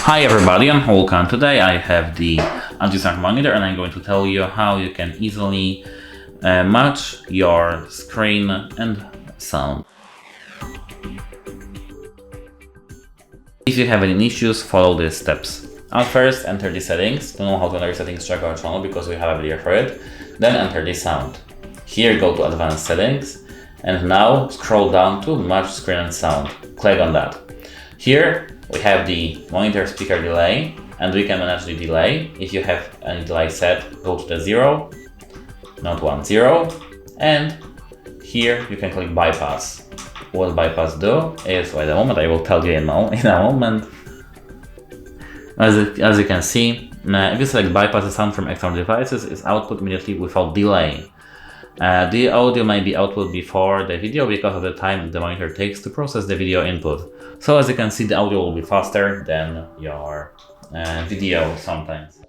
Hi everybody, I'm Holkan. Today I have the anti-sound monitor and I'm going to tell you how you can easily match your screen and sound. If you have any issues, follow these steps. At first, enter the settings to know how to enter settings track our channel because we have a video for it. Then enter the sound. Here go to advanced settings and now scroll down to match screen and sound. Click on that. Here we have the monitor speaker delay and we can manage the delay. If you have any delay set, go to the 0, not 1, 0, and here you can click bypass. What bypass do is, wait a moment, I will tell you in a moment. As you can see, if you select bypass the sound from external devices, is output immediately without delay. The audio may be output before the video because of the time the monitor takes to process the video input. So as you can see, the audio will be faster than your video sometimes.